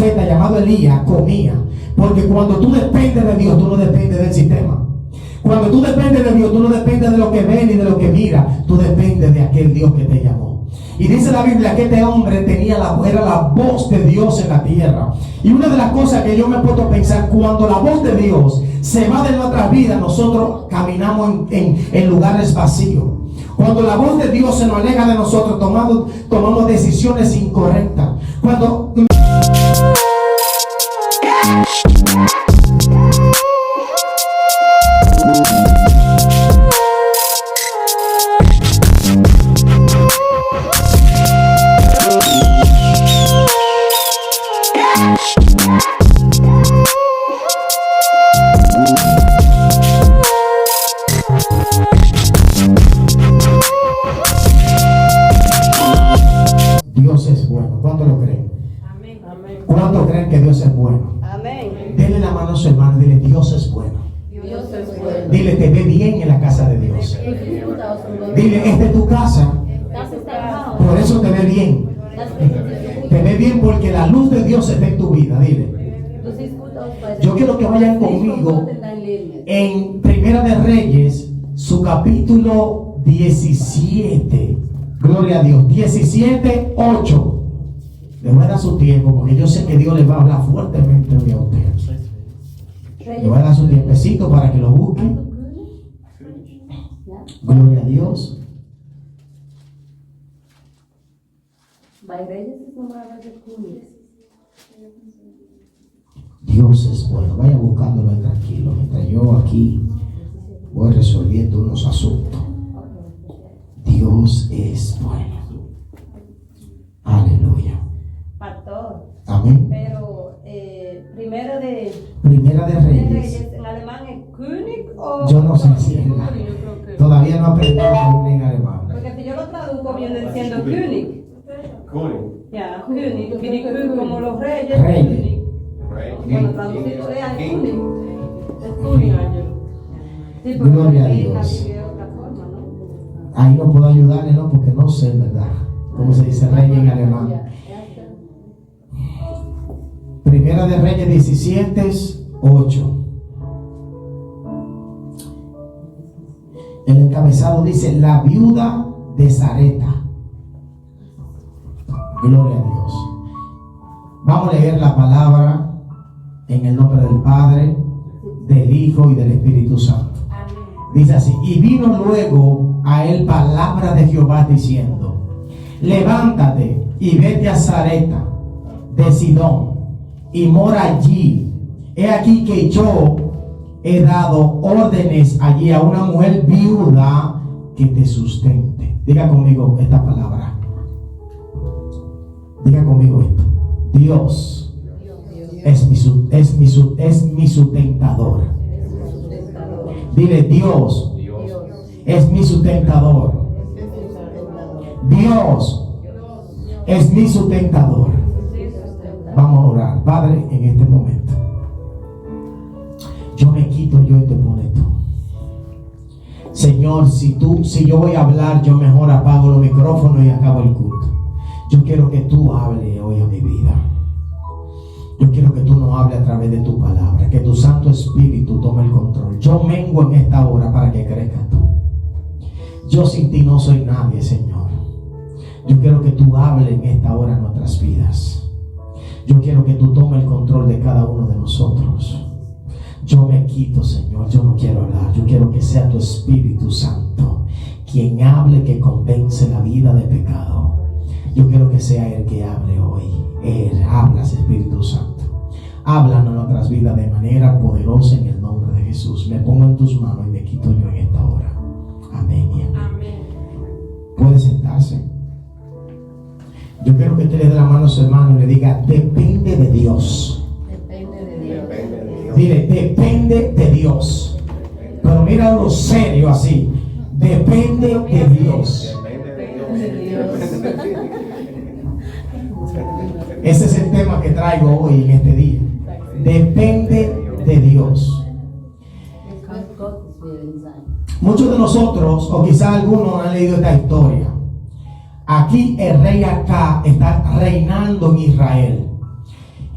profeta llamado Elías comía. Porque cuando tú dependes de Dios, tú no dependes del sistema. Cuando tú dependes de Dios, tú no dependes de lo que ve ni de lo que mira. Tú dependes de aquel Dios que te llamó. Y dice la Biblia que este hombre era la voz de Dios en la tierra. Y una de las cosas que yo me he puesto a pensar, cuando la voz de Dios se va de nuestras vidas, nosotros caminamos en lugares vacíos. Cuando la voz de Dios se nos aleja de nosotros, tomamos decisiones incorrectas. Cuando Dios es bueno. ¿Cuánto lo creen? Amén. ¿Cuánto creen que Dios es bueno? Amén. Denle la mano a su hermano, dile: Dios es bueno. Dios es bueno. Dile: te ve bien en la casa de Dios. Dile: esta es tu casa, por eso te ve bien. Te ve bien porque la luz de Dios está en tu vida. Dile: yo quiero que vayan conmigo en Primera de Reyes, su capítulo 17. Gloria a Dios. 17:8. Le voy a dar su tiempo porque yo sé que Dios le va a hablar fuertemente hoy a usted. Le voy a dar su tiempecito para que lo busquen. Gloria a Dios. Dios es bueno. Vaya buscándolo ahí tranquilo mientras yo aquí voy resolviendo unos asuntos. Dios es bueno. Aleluya. Pastor. Amén. Pero Primera de Reyes. en alemán es König o Yo no sé si es todavía no aprendí en alemán. porque si yo lo traduzco viene siendo König. Ya, König. König como los reyes. Reyes. König. Bueno, traducido es König. Es König. Sí, porque Gloria a en la Dios. Biblia de otra forma, ¿no? Ahí no puedo ayudarle, no, porque no sé, ¿verdad? ¿Cómo se dice rey en alemán? Primera de Reyes 17:8. El encabezado dice: la viuda de Sarepta. Gloria a Dios. Vamos a leer la palabra en el nombre del Padre, del Hijo y del Espíritu Santo. Dice así: y vino luego a él palabra de Jehová diciendo: levántate y vete a Sarepta de Sidón y mora allí. He aquí que yo he dado órdenes allí a una mujer viuda que te sustente. Diga conmigo esta palabra. Diga conmigo esto: Dios es mi sustentador. Dile: Dios es mi sustentador. Dios es mi sustentador. Vamos a orar. Padre, en este momento yo me quito yo y te pones tú. Señor, si yo voy a hablar, yo mejor apago los micrófonos y acabo el culto. Yo quiero que tú hables hoy a mi vida. Yo quiero que tú nos hables a través de tu palabra, que tu Santo Espíritu tome el control. Yo mengo en esta hora para que crezcas tú. Yo sin ti no soy nadie, Señor. Yo quiero que tú hables en esta hora en nuestras vidas. Yo quiero que tú tomes el control de cada uno de nosotros. Yo me quito, Señor. Yo no quiero hablar. Yo quiero que sea tu Espíritu Santo quien hable, que convence la vida de pecado. Yo quiero que sea Él que hable hoy. Él, hablas, Espíritu Santo. Háblanos en nuestras vidas de manera poderosa en el nombre de Jesús. Me pongo en tus manos y me quito yo en esta hora. Amén y amén. Puede sentarse. Yo quiero que usted le dé la mano a su hermano y le diga: depende de Dios. Depende de Dios. Dile: depende de Dios. Pero mira lo serio así: depende de Dios. Ese es el tema que traigo hoy en este día. Depende de Dios. Muchos de nosotros, o quizás algunos, han leído esta historia. Aquí el rey Acab está reinando en Israel.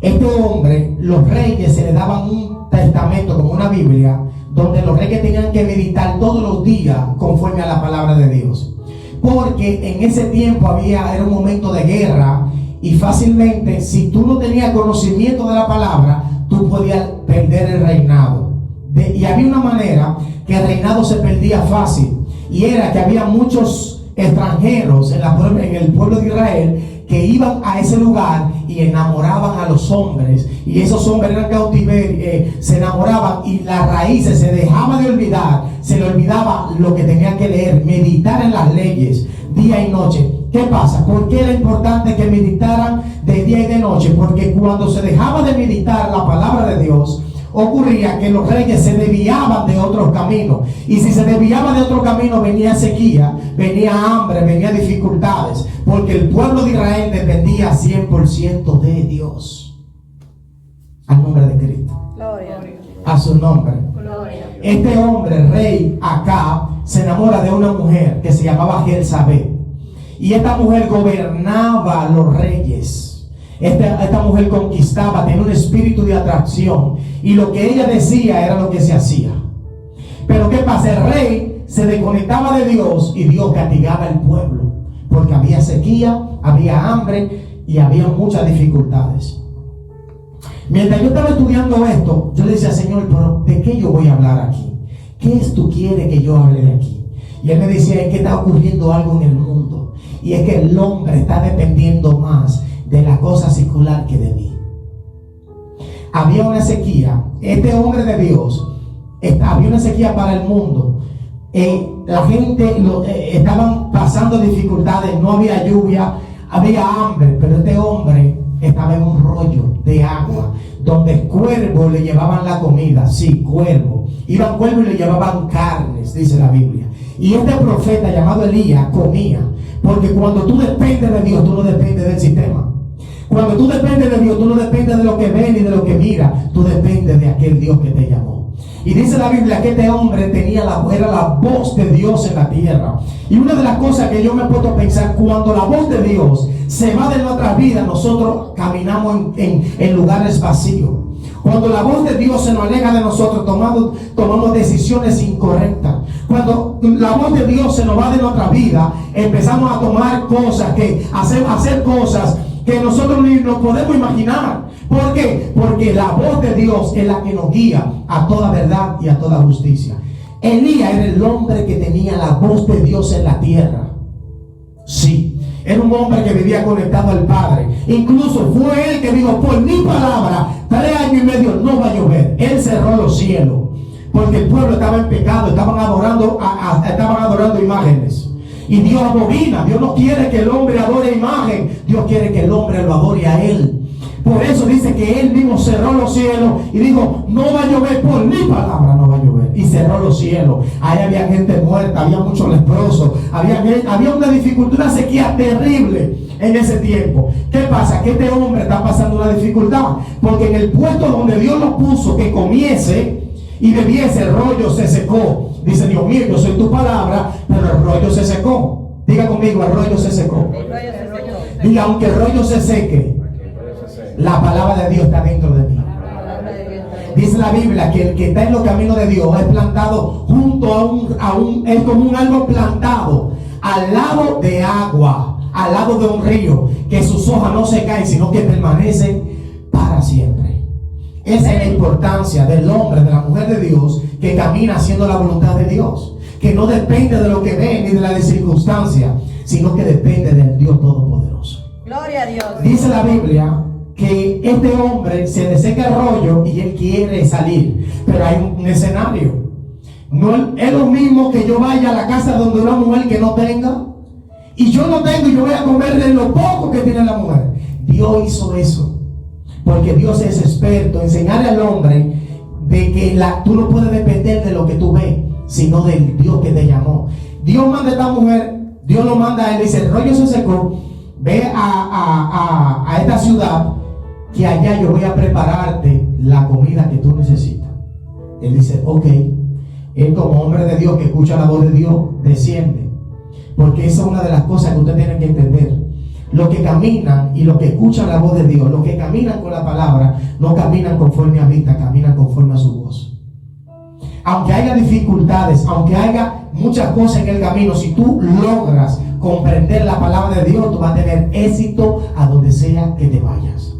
Este hombre, los reyes se le daban un testamento como una Biblia, donde los reyes tenían que meditar todos los días conforme a la palabra de Dios. Porque en ese tiempo era un momento de guerra, y fácilmente, si tú no tenías conocimiento de la palabra, tú podías perder el reinado. Y había una manera que el reinado se perdía fácil, y era que había muchos extranjeros en el pueblo de Israel que iban a ese lugar y enamoraban a los hombres, y esos hombres eran cautiverio, se enamoraban, y las raíces se dejaba de olvidar, se le olvidaba lo que tenían que leer, meditar en las leyes día y noche. ¿Qué pasa? ¿Por qué era importante que meditaran de día y de noche? Porque cuando se dejaba de meditar la palabra de Dios, ocurría que los reyes se desviaban de otros caminos, y si se desviaban de otro camino, venía sequía, venía hambre, venía dificultades, porque el pueblo de Israel dependía 100% de Dios. Al nombre de Cristo. Gloria. A su nombre. Gloria. Este hombre, rey Acab, se enamora de una mujer que se llamaba Jezabel, y esta mujer gobernaba a los reyes. Esta mujer conquistaba, tenía un espíritu de atracción, y lo que ella decía era lo que se hacía. Pero ¿qué pasa? El rey se desconectaba de Dios, y Dios castigaba al pueblo, porque había sequía, había hambre y había muchas dificultades. Mientras yo estaba estudiando esto, yo le decía: Señor, pero ¿de qué yo voy a hablar aquí? ¿Qué es tú quieres que yo hable de aquí? Y él me decía: es que está ocurriendo algo en el mundo, y es que el hombre está dependiendo más de la cosa secular que de mí. Había una sequía. Este hombre de Dios, había una sequía para el mundo. La gente estaban pasando dificultades, no había lluvia, había hambre, pero este hombre estaba en un rollo de agua, donde cuervos le llevaban la comida. Sí, cuervos. Iban cuervos y le llevaban carnes, dice la Biblia. Y este profeta llamado Elías comía, porque cuando tú dependes de Dios, tú no dependes del sistema. Cuando tú dependes de Dios, tú no dependes de lo que ves ni de lo que mira, tú dependes de aquel Dios que te llamó. Y dice la Biblia que este hombre era la voz de Dios en la tierra. Y una de las cosas que yo me he puesto a pensar, cuando la voz de Dios se va de nuestras vidas, nosotros caminamos en lugares vacíos. Cuando la voz de Dios se nos aleja de nosotros, tomamos decisiones incorrectas. Cuando la voz de Dios se nos va de nuestra vida, empezamos a tomar cosas, hacer cosas que nosotros ni nos podemos imaginar. ¿Por qué? Porque la voz de Dios es la que nos guía a toda verdad y a toda justicia. Elías era el hombre que tenía la voz de Dios en la tierra. Sí, era un hombre que vivía conectado al Padre. Incluso fue él que dijo: por mi palabra, 3 años y medio no va a llover. Él cerró los cielos, porque el pueblo estaba en pecado, estaban adorando imágenes. Y Dios abomina. Dios no quiere que el hombre adore imagen, Dios quiere que el hombre lo adore a él. Por eso dice que él mismo cerró los cielos y dijo: no va a llover, por mi palabra no va a llover. Y cerró los cielos. Ahí había gente muerta, había muchos leprosos, había una dificultad, una sequía terrible en ese tiempo. ¿Qué pasa? Que este hombre está pasando una dificultad, porque en el puesto donde Dios lo puso que comiese y bebiese, el rollo se secó. Dice: Dios mío, yo soy tu palabra, pero el rollo se secó. Diga conmigo: el rollo se secó. Diga: aunque el rollo se seque, la palabra de Dios está dentro de mí. Dice la Biblia que el que está en los caminos de Dios es plantado junto es como un árbol plantado al lado de agua, al lado de un río, que sus hojas no se caen, sino que permanecen para siempre. Esa es la importancia del hombre, de la mujer de Dios, que camina haciendo la voluntad de Dios, que no depende de lo que ve ni de las circunstancias, sino que depende del Dios Todopoderoso. Gloria a Dios. Dice la Biblia que este hombre se le seca el rollo y él quiere salir, pero hay un escenario. No es lo mismo que yo vaya a la casa donde una mujer que no tenga, y yo no tengo y yo voy a comer de lo poco que tiene la mujer. Dios hizo eso porque Dios es experto en enseñarle al hombre de que tú no puedes depender de lo que tú ves, sino del Dios que te llamó. Dios manda a esta mujer, Dios lo manda a él, dice: el rollo se secó, ve a esta ciudad, que allá yo voy a prepararte la comida que tú necesitas. Él dice: ok. Él, como hombre de Dios que escucha la voz de Dios, desciende, porque esa es una de las cosas que usted tiene que entender. los que caminan y los que escuchan la voz de Dios, los que caminan con la palabra, no caminan conforme a vista, caminan conforme a su voz. Aunque haya dificultades, aunque haya muchas cosas en el camino, si tú logras comprender la palabra de Dios, tú vas a tener éxito a donde sea que te vayas.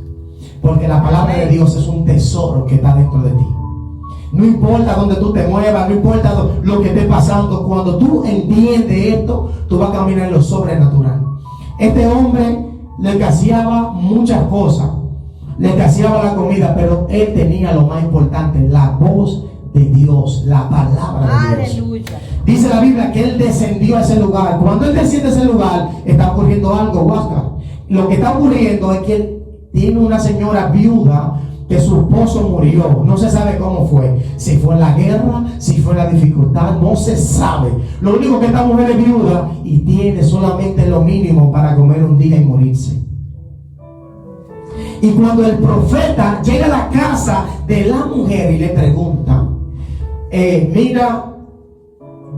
Porque la palabra de Dios es un tesoro que está dentro de ti. No importa dónde tú te muevas, no importa lo que esté pasando, cuando tú entiendes esto, tú vas a caminar en lo sobrenatural. Este hombre le escaseaba muchas cosas, le escaseaba la comida, pero él tenía lo más importante, la voz de Dios, la palabra de Dios. Aleluya. Dice la Biblia que él descendió a ese lugar. Cuando él desciende a ese lugar, está ocurriendo algo, Huáscar. Lo que está ocurriendo es que él tiene una señora viuda que su esposo murió. No se sabe cómo fue. Si fue en la guerra, si fue en la dificultad, no se sabe. Lo único que esta mujer es viuda y tiene solamente lo mínimo para comer un día y morirse. Y cuando el profeta llega a la casa de la mujer y le pregunta, mira,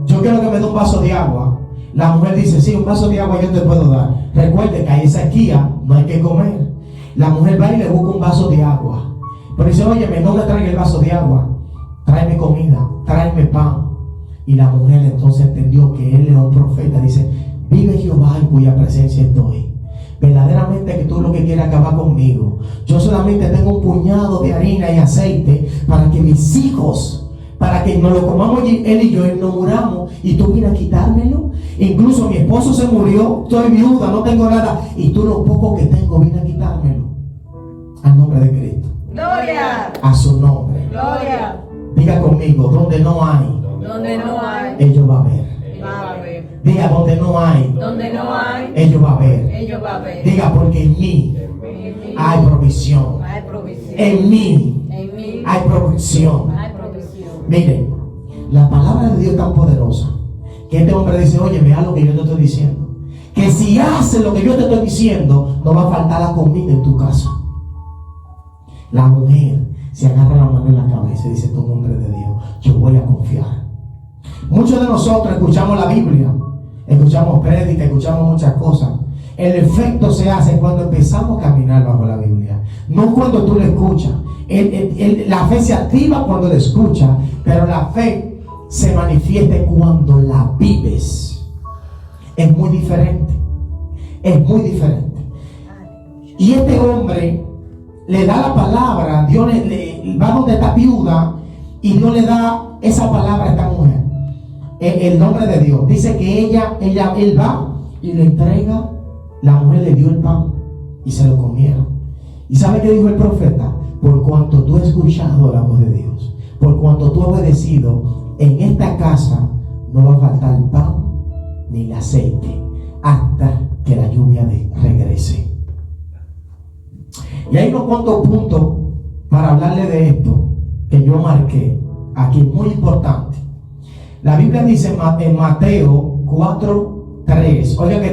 yo quiero que me dé un vaso de agua. La mujer dice, sí, un vaso de agua yo te puedo dar. Recuerde que hay sequía, no hay que comer. La mujer va y le busca un vaso de agua. Pero dice, óyeme, no me traiga el vaso de agua, tráeme comida, tráeme pan. Y la mujer entonces entendió que él era un profeta. Dice, vive Jehová en cuya presencia estoy. Verdaderamente que tú lo que quieres acabar conmigo. Yo solamente tengo un puñado de harina y aceite para que mis hijos, para que nos lo comamos él y yo y nos muramos, y tú vienes a quitármelo. Incluso mi esposo se murió, estoy viuda, no tengo nada, y tú lo poco que tengo vienes a quitármelo. Al nombre de Cristo. Gloria. A su nombre. Gloria. Diga conmigo, donde no hay, ellos va a haber. Diga, donde no hay, ellos va a haber. Diga, porque en mí hay provisión. En mí hay provisión. Miren, la palabra de Dios es tan poderosa que este hombre dice, oye, vea lo que yo te estoy diciendo. Que si haces lo que yo te estoy diciendo, no va a faltar la comida en tu casa. La mujer se agarra la mano en la cabeza y dice, tú hombre de Dios, yo voy a confiar. Muchos de nosotros escuchamos la Biblia, escuchamos prédicas, escuchamos muchas cosas. El efecto se hace cuando empezamos a caminar bajo la Biblia, no cuando tú la escuchas. La fe se activa cuando la escuchas, pero la fe se manifiesta cuando la vives. Es muy diferente. Es muy diferente. Y este hombre le da la palabra, Dios le va donde esta viuda y Dios le da esa palabra a esta mujer. El nombre de Dios. Dice que él va y le entrega, la mujer le dio el pan y se lo comieron. ¿Y sabe qué dijo el profeta? Por cuanto tú has escuchado la voz de Dios, por cuanto tú has obedecido, en esta casa no va a faltar el pan ni el aceite hasta que la lluvia regrese. Y hay unos cuantos puntos para hablarle de esto que yo marqué aquí, muy importante. La Biblia dice en Mateo 4:3, oiga que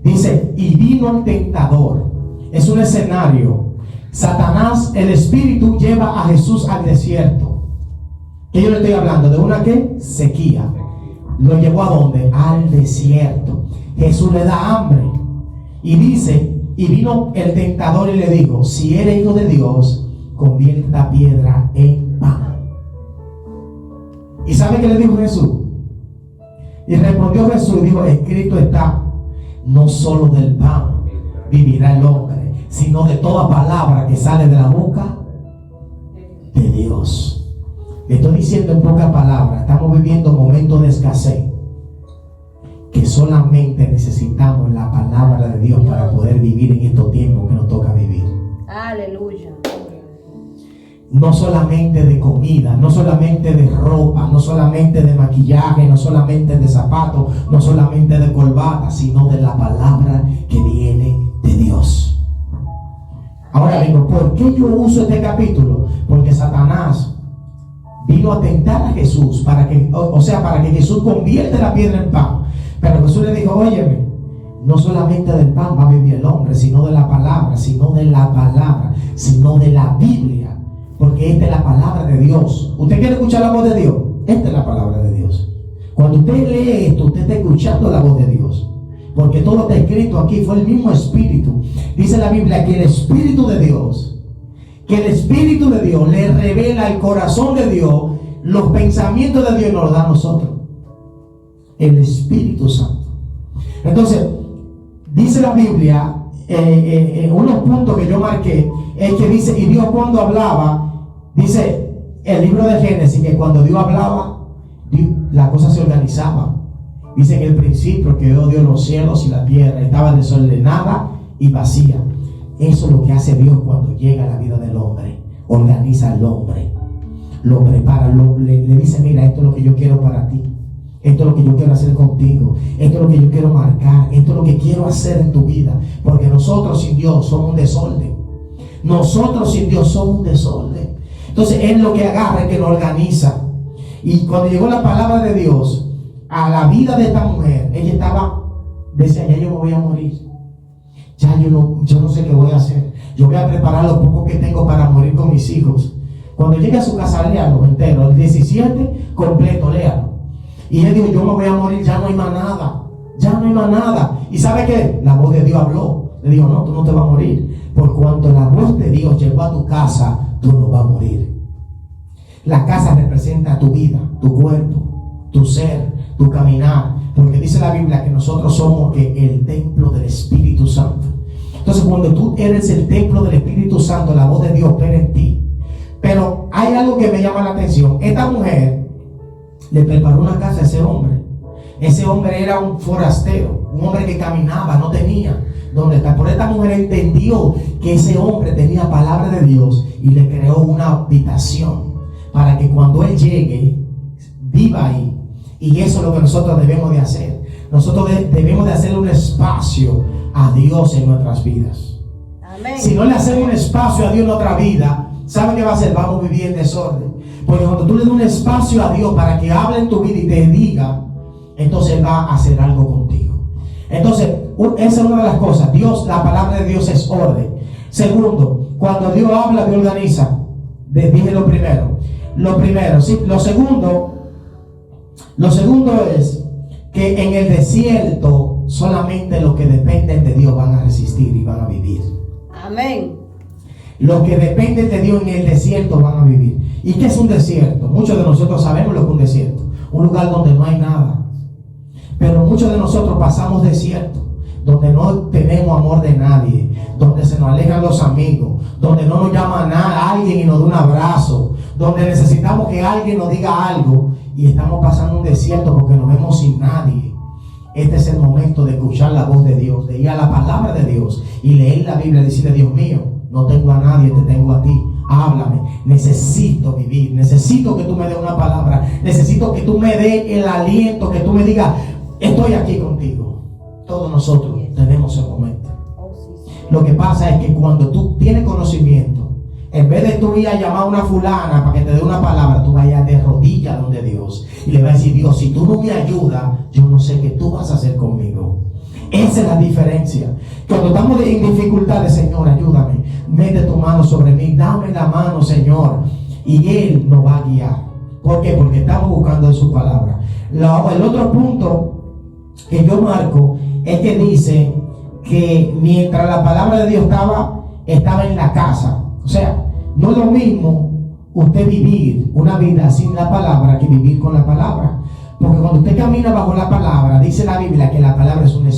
dice, y vino el tentador. Es un escenario. Satanás, el espíritu, lleva a Jesús al desierto. ¿Qué yo le estoy hablando? ¿De una qué? Sequía. ¿Lo llevó a dónde? Al desierto. Jesús le da hambre. Y dice, y vino el tentador y le dijo, si eres hijo de Dios, convierte esta piedra en pan. ¿Y sabe qué le dijo Jesús? Y respondió Jesús y dijo, escrito está, no solo del pan vivirá el hombre, sino de toda palabra que sale de la boca de Dios. Le estoy diciendo en pocas palabras, estamos viviendo momentos de escasez, que solamente necesitamos la palabra de Dios para poder vivir en estos tiempos que nos toca vivir. Aleluya. No solamente de comida, no solamente de ropa, no solamente de maquillaje, no solamente de zapatos, no solamente de corbata, sino de la palabra que viene de Dios. Ahora digo, ¿por qué yo uso este capítulo? Porque Satanás vino a tentar a Jesús para que Jesús convierta la piedra en pan. Pero Jesús le dijo, óyeme, no solamente del pan va a vivir el hombre, sino de la palabra, sino de la Biblia. Porque esta es la palabra de Dios. ¿Usted quiere escuchar la voz de Dios? Esta es la palabra de Dios. Cuando usted lee esto, usted está escuchando la voz de Dios. porque todo está escrito aquí, fue el mismo Espíritu. Dice la Biblia que el Espíritu de Dios le revela el corazón de Dios, los pensamientos de Dios, y nos los da a nosotros. El Espíritu Santo. Entonces, dice la Biblia, unos puntos que yo marqué, es que dice, y Dios cuando hablaba, dice el libro de Génesis, que cuando Dios hablaba, la cosa se organizaba. Dice en el principio que Dios dio los cielos y la tierra, estaba desordenada y vacía. Eso es lo que hace Dios cuando llega a la vida del hombre. Organiza al hombre, lo prepara, le dice, mira, esto es lo que yo quiero para ti. Esto es lo que yo quiero hacer contigo. Esto es lo que yo quiero marcar. Esto es lo que quiero hacer en tu vida. Porque nosotros sin Dios somos un desorden. Nosotros sin Dios somos un desorden. Entonces Él lo que agarra es que lo organiza. Y cuando llegó la palabra de Dios a la vida de esta mujer, ella decía, ya yo me voy a morir. Ya yo no sé qué voy a hacer. Yo voy a preparar lo poco que tengo para morir con mis hijos. Cuando llegue a su casa, léalo entero. El 17 completo, léalo. Y él dijo, yo me voy a morir, ya no hay más nada. Ya no hay más nada. ¿Y sabe qué? La voz de Dios habló. Le dijo, no, tú no te vas a morir. Por cuanto la voz de Dios llegó a tu casa, tú no vas a morir. La casa representa tu vida, tu cuerpo, tu ser, tu caminar. Porque dice la Biblia que nosotros somos el templo del Espíritu Santo. Entonces cuando tú eres el templo del Espíritu Santo, la voz de Dios opera en ti. Pero hay algo que me llama la atención. Esta mujer le preparó una casa a ese hombre. Ese hombre era un forastero, un hombre que caminaba, no tenía dónde estar. Por esta mujer entendió que ese hombre tenía palabra de Dios y le creó una habitación para que cuando él llegue, viva ahí. Y eso es lo que nosotros debemos de hacer. Nosotros debemos de hacer un espacio a Dios en nuestras vidas. Amén. Si no le hacemos un espacio a Dios en nuestra vida, ¿sabe qué va a hacer? Vamos a vivir en desorden. Porque cuando tú le das un espacio a Dios para que hable en tu vida y te diga, entonces Él va a hacer algo contigo. Entonces, esa es una de las cosas. Dios, la palabra de Dios es orden. Segundo, cuando Dios habla, Dios organiza. Dije lo primero. ¿Sí? Lo segundo es que en el desierto solamente los que dependen de Dios van a resistir y van a vivir. Amén. Los que dependen de Dios en el desierto van a vivir. ¿Y qué es un desierto? Muchos de nosotros sabemos lo que es un desierto. Un lugar donde no hay nada. Pero muchos de nosotros pasamos desierto, donde no tenemos amor de nadie, donde se nos alejan los amigos, donde no nos llama a alguien y nos da un abrazo, donde necesitamos que alguien nos diga algo y estamos pasando un desierto porque nos vemos sin nadie. Este es el momento de escuchar la voz de Dios, de ir a la palabra de Dios y leer la Biblia y decirle, Dios mío, no tengo a nadie, te tengo a ti. Háblame, necesito vivir, necesito que tú me des una palabra, necesito que tú me des el aliento, que tú me digas, estoy aquí contigo. Todos nosotros tenemos ese momento. Lo que pasa es que cuando tú tienes conocimiento, en vez de tú ir a llamar a una fulana para que te dé una palabra, tú vayas de rodillas donde Dios y le vas a decir, Dios, si tú no me ayudas, yo no sé qué tú vas a hacer conmigo. Esa es la diferencia. Cuando estamos en dificultades, Señor, ayúdame, mete tu mano sobre mí, dame la mano, Señor, y Él nos va a guiar. ¿Por qué? Porque estamos buscando en su palabra. El otro punto que yo marco es que dice que mientras la palabra de Dios estaba en la casa. O sea, no es lo mismo usted vivir una vida sin la palabra que vivir con la palabra. Porque cuando usted camina bajo la palabra, dice la Biblia que la palabra es una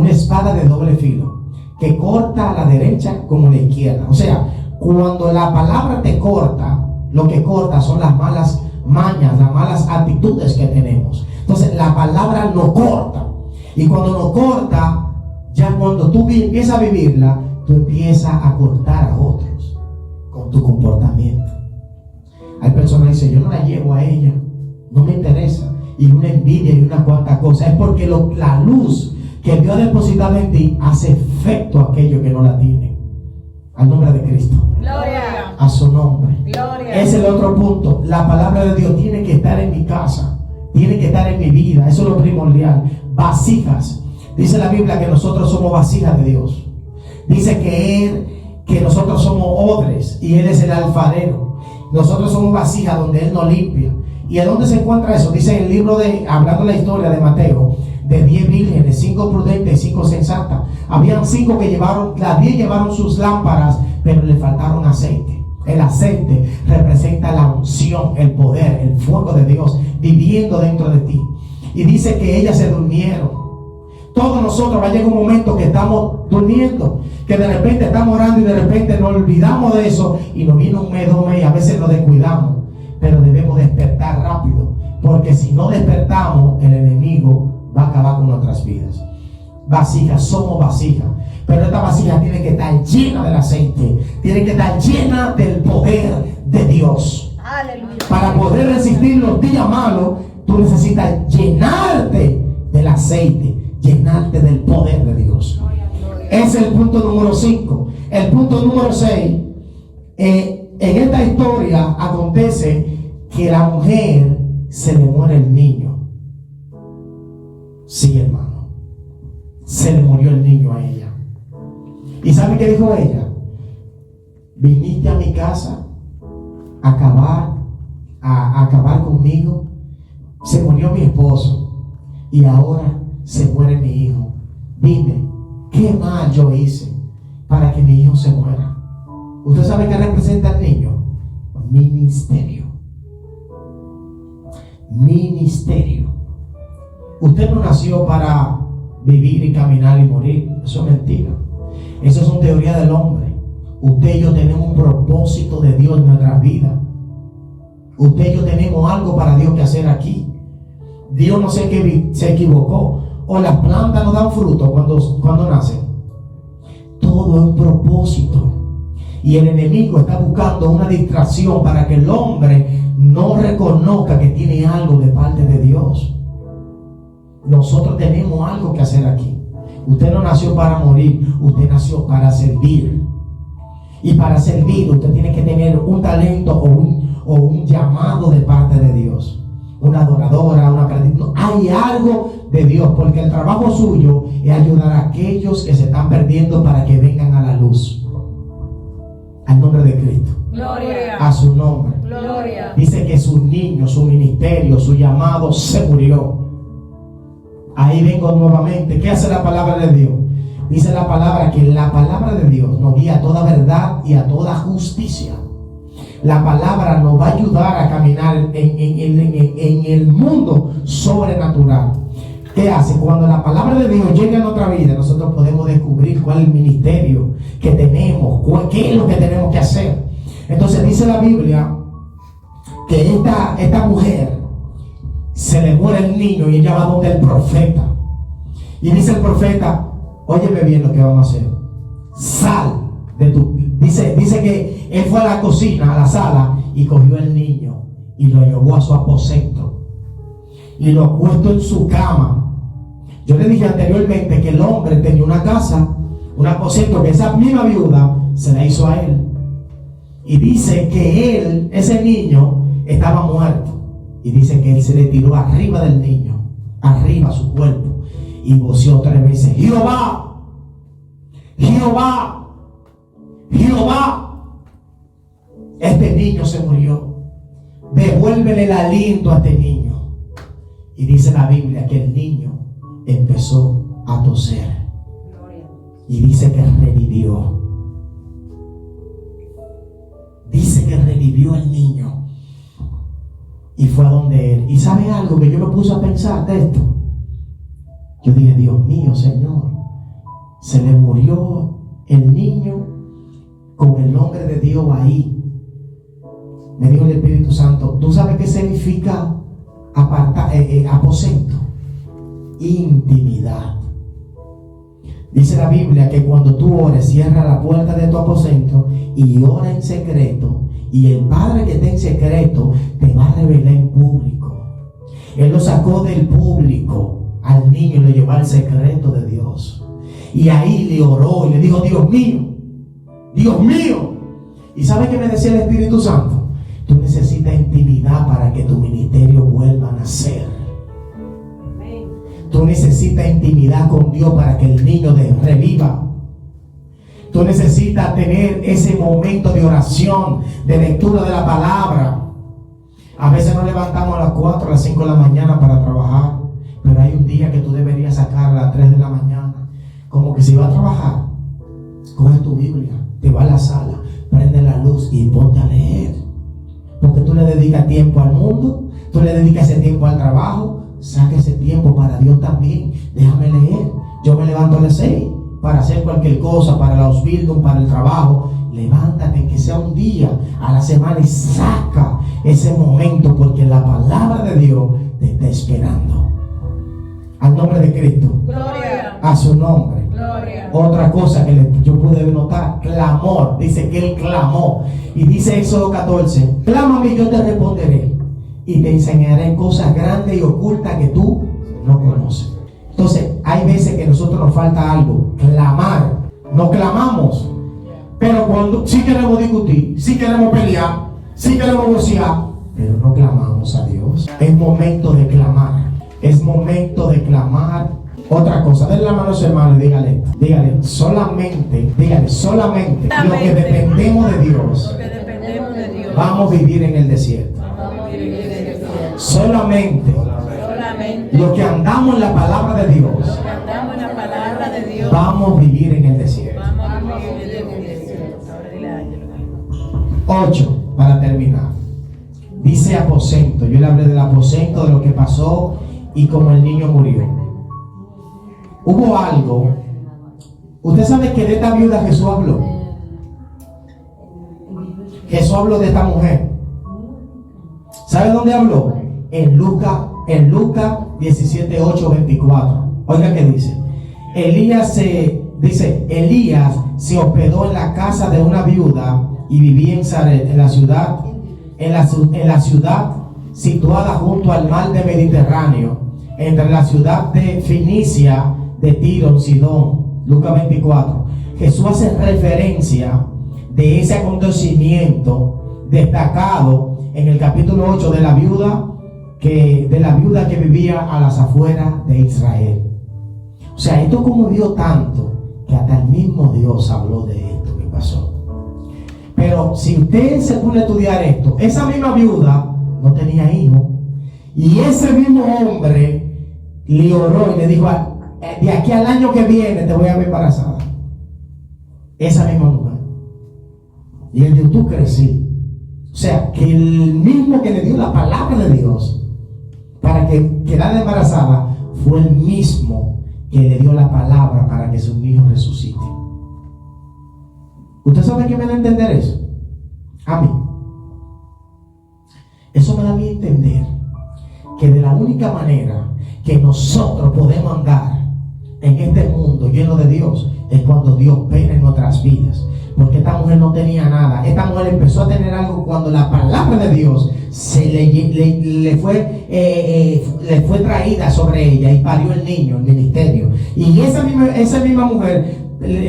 espada de doble filo, que corta a la derecha como a la izquierda. O sea, cuando la palabra te corta, lo que corta son las malas mañas, las malas actitudes que tenemos. Entonces la palabra nos corta, y cuando nos corta, ya cuando tú empiezas a vivirla, tú empiezas a cortar a otros con tu comportamiento. Hay personas que dicen, yo no la llevo a ella, no me interesa, y una envidia y una cuanta cosa. Es porque la luz que Dios ha depositado en ti hace efecto a aquellos que no la tienen. Al nombre de Cristo. Gloria. A su nombre. Gloria. Ese es el otro punto. La palabra de Dios tiene que estar en mi casa, tiene que estar en mi vida. Eso es lo primordial. Vasijas. Dice la Biblia que nosotros somos vasijas de Dios. Dice que nosotros somos odres y Él es el alfarero. Nosotros somos vasijas donde Él nos limpia. ¿Y a dónde se encuentra eso? Dice en el libro hablando de la historia de Mateo, de 10 vírgenes, 5 prudentes y 5 sensatas. Habían 5 que las 10 llevaron sus lámparas, pero le faltaron aceite. El aceite representa la unción, el poder, el fuego de Dios viviendo dentro de ti. Y dice que ellas se durmieron. Todos nosotros va a llegar un momento que estamos durmiendo, que de repente estamos orando y de repente nos olvidamos de eso y nos viene un mes, 2 meses y a veces nos descuidamos. Pero debemos despertar rápido, porque si no despertamos, el enemigo va a acabar con nuestras vidas. Vasijas, somos vasijas, pero esta vasija tiene que estar llena del aceite, tiene que estar llena del poder de Dios. Aleluya. Para poder resistir los días malos, tú necesitas llenarte del aceite, llenarte del poder de Dios. Ese es el punto número 5. El punto número 6, en esta historia acontece que la mujer se le muere el niño. Sí, hermano. Se le murió el niño a ella. ¿Y sabe qué dijo ella? Viniste a mi casa a acabar conmigo. Se murió mi esposo y ahora se muere mi hijo. Dime, ¿qué mal yo hice para que mi hijo se muera? ¿Usted sabe qué representa el niño? Ministerio. Ministerio. Usted no nació para vivir y caminar y morir. Eso es mentira. Eso es una teoría del hombre. Usted y yo tenemos un propósito de Dios en nuestras vidas. Usted y yo tenemos algo para Dios que hacer aquí. Dios no se equivocó. O las plantas no dan fruto cuando nacen. Todo es un propósito. Y el enemigo está buscando una distracción para que el hombre no reconozca que tiene algo de parte de Dios. Nosotros tenemos algo que hacer aquí. Usted no nació para morir, usted nació para servir. Y para servir usted tiene que tener un talento o un llamado de parte de Dios. Una adoradora, una predicadora. Hay algo de Dios, porque el trabajo suyo es ayudar a aquellos que se están perdiendo para que vengan a la luz. Al nombre de Cristo. Gloria. A su nombre. Gloria. Dice que su niño, su ministerio, su llamado se murió. Ahí vengo nuevamente. ¿Qué hace la palabra de Dios? Dice la palabra que la palabra de Dios nos guía a toda verdad y a toda justicia. La palabra nos va a ayudar a caminar en el mundo sobrenatural. ¿Qué hace? Cuando la palabra de Dios llega a nuestra vida, nosotros podemos descubrir cuál es el ministerio que tenemos, qué es lo que tenemos que hacer. Entonces dice la Biblia que esta mujer se le muere el niño y ella va donde el profeta. Y dice el profeta, óyeme bien lo que vamos a hacer. Sal de tu... Dice que él fue a la cocina, a la sala, y cogió el niño y lo llevó a su aposento. Y lo puesto en su cama. Yo le dije anteriormente que el hombre tenía una casa, un aposento, que esa misma viuda se la hizo a él. Y dice que él, ese niño, estaba muerto. Y dice que él se le tiró arriba del niño, arriba su cuerpo, y voció 3 veces: Jehová, Jehová, Jehová. Este niño se murió. Devuélvele el aliento a este niño. Y dice la Biblia que el niño empezó a toser. Y dice que revivió. Dice que revivió el niño. Y fue a donde él. ¿Y sabe algo que yo me puse a pensar de esto? Yo dije, Dios mío, Señor, se le murió el niño con el nombre de Dios ahí. Me dijo el Espíritu Santo, ¿tú sabes qué significa aposento? Intimidad. Dice la Biblia que cuando tú ores, cierra la puerta de tu aposento y ora en secreto, y el Padre que está en secreto te va a revelar en público. Él lo sacó del público al niño y lo llevó al secreto de Dios. Y ahí le oró y le dijo, Dios mío, Dios mío. ¿Y sabe qué me decía el Espíritu Santo? Tú necesitas intimidad para que tu ministerio vuelva a nacer. Tú necesitas intimidad con Dios para que el niño reviva. Tú necesitas tener ese momento de oración, de lectura de la palabra. A veces nos levantamos a las 4, a las 5 de la mañana para trabajar, Pero hay un día que tú deberías sacar a las 3 de la mañana, como que si vas a trabajar, coge tu Biblia, te va a la sala, prende la luz y ponte a leer. Porque tú le dedicas tiempo al mundo, tú le dedicas ese tiempo al trabajo, saca ese tiempo para Dios también. Déjame leer. Yo me levanto a las 6 para hacer cualquier cosa, para la Ausbildung, para el trabajo. Levántate, que sea un día a la semana, y saca ese momento, porque la palabra de Dios te está esperando. Al nombre de Cristo. Gloria. A su nombre. Gloria. Otra cosa que yo pude notar, clamor. Dice que él clamó. Y dice Éxodo 14: clama a mí, yo te responderé y te enseñaré cosas grandes y ocultas que tú no conoces. Entonces, hay veces que a nosotros nos falta algo, clamar. No clamamos, pero cuando sí queremos discutir, sí queremos pelear, sí queremos negociar, pero no clamamos a Dios. Es momento de clamar. Es momento de clamar. Otra cosa, denle la mano a su hermano y dígale, solamente lo que dependemos de Dios, vamos a vivir en el desierto. Solamente lo que andamos en la palabra de Dios, vamos a vivir en el desierto. 8, para terminar. Dice aposento. Yo le hablé del aposento, de lo que pasó y cómo el niño murió. Hubo algo. Usted sabe que de esta viuda Jesús habló. Jesús habló de esta mujer. ¿Sabe dónde habló? En Lucas 17, 8, 24. Oiga qué dice. Elías se hospedó en la casa de una viuda y vivía en Zaret, en la ciudad situada junto al mar de Mediterráneo, entre la ciudad de Fenicia, de Tiro, en Sidón. Lucas 24. Jesús hace referencia de ese acontecimiento destacado en el capítulo 8 de la viuda que vivía a las afueras de Israel. O sea, esto conmovió tanto que hasta el mismo Dios habló de esto que pasó. Pero si usted se pone a estudiar esto, esa misma viuda no tenía hijo, y ese mismo hombre le oró y le dijo: de aquí al año que viene te voy a ver embarazada. Esa misma mujer. Y él dijo: tú crecí. O sea, que el mismo que le dio la palabra de Dios para que quedara embarazada fue el mismo que le dio la palabra para que su hijo resucite. ¿Usted sabe qué me da a entender eso? A mí. Eso me da a mí entender que de la única manera que nosotros podemos andar en este mundo lleno de Dios es cuando Dios opera en nuestras vidas. Porque esta mujer no tenía nada. Esta mujer empezó a tener algo cuando la palabra de Dios le fue traída sobre ella y parió el niño, el ministerio. Y esa misma mujer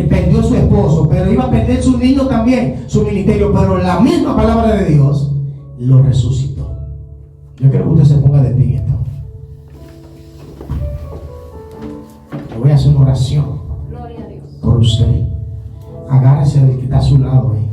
perdió a su esposo, pero iba a perder su niño también, su ministerio. Pero la misma palabra de Dios lo resucitó. Yo quiero que usted se ponga de pie en esta hora. Yo voy a hacer una oración por usted. Agárrese del que está a su lado ahí.